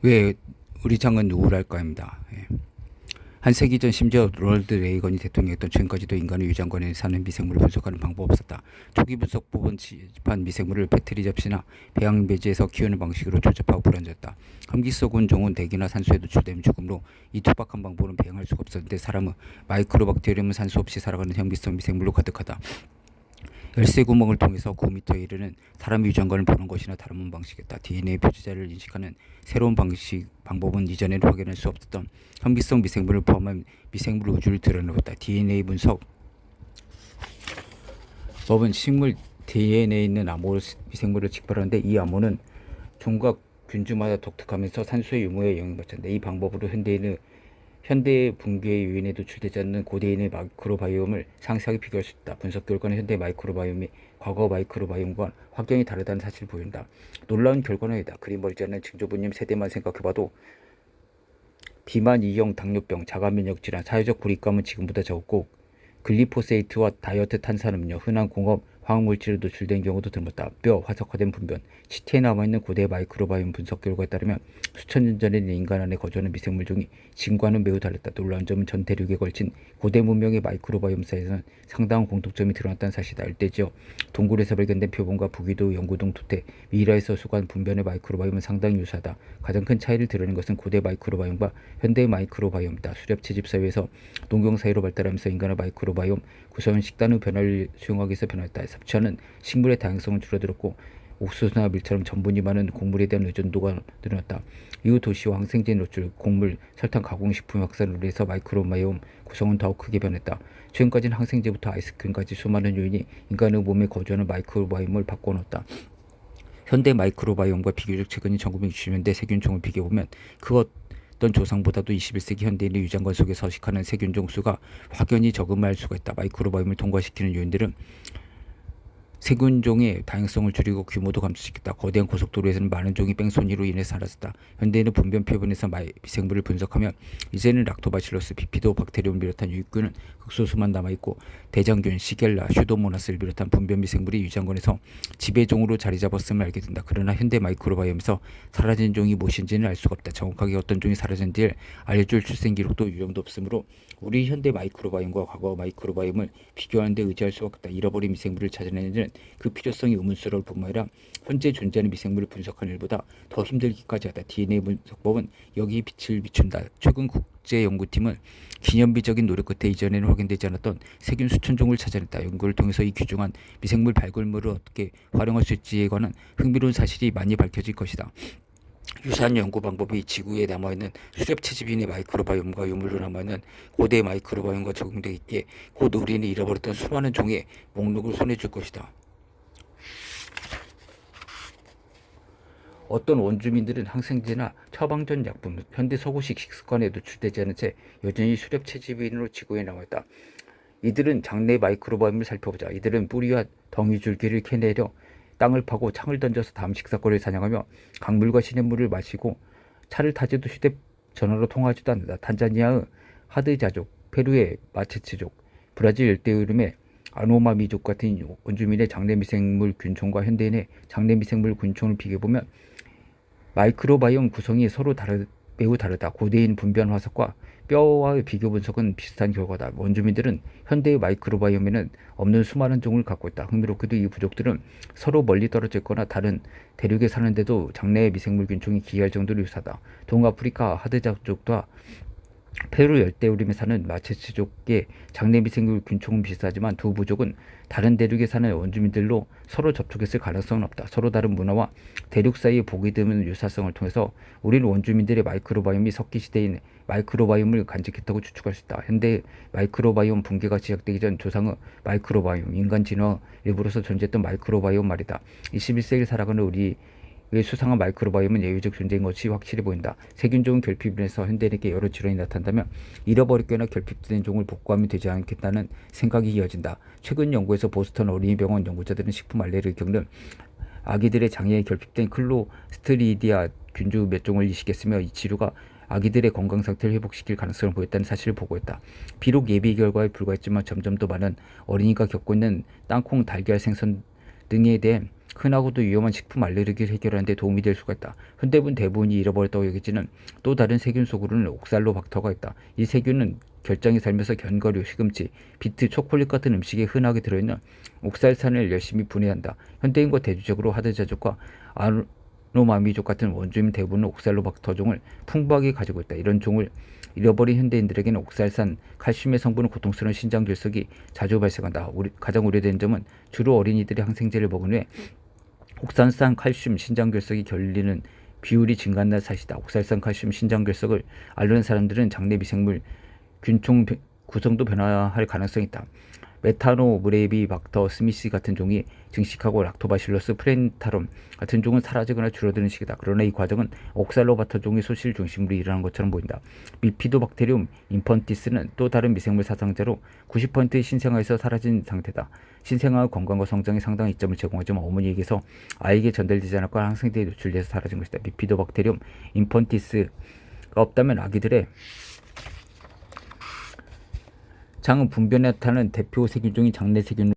왜 우리 장은 누구랄까입니다. 예. 한 세기 전 심지어 롤드 레이건이 대통령이었던 최근까지도 인간의 유전관에 사는 미생물을 분석하는 방법 없었다. 초기 분석법은 집한 미생물을 배터리 접시나 배양 배지에서 키우는 방식으로 조잡하고 불안정했다. 험기 썩은 종은 대기나 산소에 노출되면 죽음으로 이 투박한 방법은 배양할 수가 없었는데 사람은 마이크로박테리움은 산소 없이 살아가는 현기성 미생물로 가득하다. 열쇠 구멍을 통해서 9m에 이르는 사람의 유전관을 보는 것이나 다른 방식이었다. DNA 표지자를 인식하는 새로운 방법은 이전에는 확인할 수 없었던 현기성 미생물을 포함한 미생물 우주를 드러내었다. DNA 분석 법은 식물 DNA에 있는 암호 미생물을 직발하는데 이 암호는 종과 균주마다 독특하면서 산소의 유무에 영향받는다. 이 방법으로 현대의 붕괴의 요인에 노출되지 않는 고대인의 마이크로바이옴을 상세하게 비교할 수 있다. 분석 결과는 현대 마이크로바이옴이 과거 마이크로바이옴과 확연히 다르다는 사실을 보인다. 놀라운 결과는 이다. 그림 멀지 않은 증조부님 세대만 생각해봐도 비만, 이형, 당뇨병, 자가면역 질환, 사회적 고립감은 지금보다 적었고 글리포세이트와 다이어트 탄산음료, 흔한 공업 화학물질에 노출된 경우도 드물다. 뼈, 화석화된 분변, 치태에 남아있는 고대 마이크로바이옴 분석 결과에 따르면 수천 년 전에는 인간 안에 거주하는 미생물종이 지금과는 매우 달랐다. 놀라운 점은 전 대륙에 걸친 고대 문명의 마이크로바이옴 사이에서는 상당한 공통점이 드러났다는 사실이다. 일대지역 동굴에서 발견된 표본과 부기도, 영구동, 토태, 미이라에서 수거한 분변의 마이크로바이옴은 상당히 유사하다. 가장 큰 차이를 드러낸 것은 고대 마이크로바이옴과 현대의 마이크로바이옴이다. 수렵 채집 사회에서 농경 사회로 발달하면서 인간의 마이크로바이옴 구성은 식단의 변화를 수용하기 위해서 변화했다. 섭취하는 식물의 다양성은 줄어들었고 옥수수나 밀처럼 전분이 많은 곡물에 대한 의존도가 늘어났다. 이후 도시와 항생제 노출, 곡물, 설탕 가공식품 확산으로 인해서 마이크로바이옴 구성은 더욱 크게 변했다. 최근까지는 항생제부터 아이스크림까지 수많은 요인이 인간의 몸에 거주하는 마이크로바이옴을 바꿔놓았다. 현대 마이크로바이옴과 비교적 최근인 1960년대 세균종을 비교해보면 그 어떤 조상보다도 21세기 현대인의 유전관 속에 서식하는 세균종 수가 확연히 적음을 할 수가 있다. 마이크로바이옴을 통과시키는 요인들은 세균종의 다양성을 줄이고 규모도 감소시켰다. 거대한 고속도로에서는 많은 종이 뺑소니로 인해 사라졌다. 현대인은 분변 표본에서 미생물을 분석하면 이제는 락토바실러스, 비피도 박테리움을 비롯한 유익균은 극소수만 남아있고 대장균, 시겔라, 슈도모나스를 비롯한 분변 미생물이 유전관에서 지배종으로 자리 잡았음을 알게 된다. 그러나 현대 마이크로바이옴에서 사라진 종이 무엇인지는 알 수가 없다. 정확하게 어떤 종이 사라진지를 알려줄 출생 기록도 유형도 없으므로 우리 현대 마이크로바이옴과 과거 마이크로바이옴을 비교하는 데 의지할 수가 없다. 잃어버린 미생물을 찾아내는 데는 그 필요성이 의문스러울 뿐만 아니라 현재 존재하는 미생물을 분석하는 일보다 더 힘들기까지 하다. DNA 분석법은 여기에 빛을 비춘다. 최근 국제연구팀은 기념비적인 노력 끝에 이전에는 확인되지 않았던 세균 수천 종을 찾아냈다. 연구를 통해서 이 귀중한 미생물 발굴물을 어떻게 활용할 수 있지에 관한 흥미로운 사실이 많이 밝혀질 것이다. 유사한 연구 방법이 지구에 남아있는 수렵 채집인의 마이크로바이옴과 유물로 남아있는 고대 마이크로바이옴과 적용되기에 곧 우리는 잃어버렸던 수많은 종의 목록을 손에 줄 것이다. 어떤 원주민들은 항생제나 처방전 약품, 현대 서구식 식습관에 노출되지 않은 채 여전히 수렵 채집인으로 지구에 남아있다. 이들은 장내 마이크로바이옴을 살펴보자. 이들은 뿌리와 덩이줄기를 캐내려 땅을 파고 창을 던져서 다음 식사거리를 사냥하며 강물과 시냇물을 마시고 차를 타지도 휴대전화로 통화하지도 않는다. 탄자니아의 하드자족, 페루의 마체츠족, 브라질 열대우림의 아노마미족 같은 원주민의 장내 미생물 균총과 현대인의 장내 미생물 균총을 비교해보면 마이크로바이옴 구성이 서로 매우 다르다. 고대인 분변 화석과 뼈와의 비교 분석은 비슷한 결과다. 원주민들은 현대의 마이크로바이옴에는 없는 수많은 종을 갖고 있다. 흥미롭게도 이 부족들은 서로 멀리 떨어져 있거나 다른 대륙에 사는데도 장내의 미생물 균총이 기이할 정도로 유사하다. 동아프리카 하드자족과 페루 열대우림에 사는 마체츠족의 장내 미생물 균총은 비슷하지만 두 부족은 다른 대륙에 사는 원주민들로 서로 접촉했을 가능성은 없다. 서로 다른 문화와 대륙 사이의 보기 드문 유사성을 통해서 우리는 원주민들의 마이크로바이옴이 석기 시대인 마이크로바이옴을 간직했다고 추측할 수 있다. 현대 마이크로바이옴 붕괴가 시작되기 전 조상의 마이크로바이옴, 인간 진화 일부로서 존재했던 마이크로바이옴 말이다. 21세기를 살아가는 우리 의 수상한 마이크로바이옴은 예외적 존재인 것이 확실히 보인다. 세균종은 결핍인에서 현대인에게 여러 질환이 나타난다면 잃어버렸거나 결핍된 종을 복구하면 되지 않겠다는 생각이 이어진다. 최근 연구에서 보스턴 어린이병원 연구자들은 식품 알레르기 겪는 아기들의 장애에 결핍된 클로스트리디아 균주 몇 종을 이식했으며 이 치료가 아기들의 건강 상태를 회복시킬 가능성을 보였다는 사실을 보고했다. 비록 예비 결과에 불과했지만 점점 더 많은 어린이가 겪고 있는 땅콩, 달걀, 생선 등에 대해 흔하고도 위험한 식품 알레르기를 해결하는 데 도움이 될 수가 있다. 현대분 대부분이 잃어버렸다고 여겨지는 또 다른 세균 속으로는 옥살로박터가 있다. 이 세균은 결장이 살면서 견과류, 시금치, 비트, 초콜릿 같은 음식에 흔하게 들어있는 옥살산을 열심히 분해한다. 현대인과 대조적으로 하드자족과 아노마미족 같은 원주민 대부분은 옥살로박터종을 풍부하게 가지고 있다. 이런 종을 잃어버린 현대인들에게는 옥살산, 칼슘의 성분은 고통스러운 신장결석이 자주 발생한다. 가장 우려되는 점은 주로 어린이들이 항생제를 먹은 후에 옥살산 칼슘 신장결석이 결리는 비율이 증가한다는 사실이다. 옥살산 칼슘 신장결석을 앓는 사람들은 장내 미생물 균총 구성도 변화할 가능성이 있다. 메타노브레비박터 스미시 같은 종이 증식하고 락토바실러스 프렌타름 같은 종은 사라지거나 줄어드는 시기다. 그러나 이 과정은 옥살로바터 종의 소실 중심으로 일어나는 것처럼 보인다. 미피도박테리움 인펀티스는 또 다른 미생물 사상자로 90%의 신생아에서 사라진 상태다. 신생아의 건강과 성장에 상당한 이점을 제공하지만 어머니에게서 아이에게 전달되지 않았고 항생제에 노출돼서 사라진 것이다. 미피도박테리움 인펀티스가 없다면 아기들의 장은 분변에 나타나는 대표 세균종이 장내 세균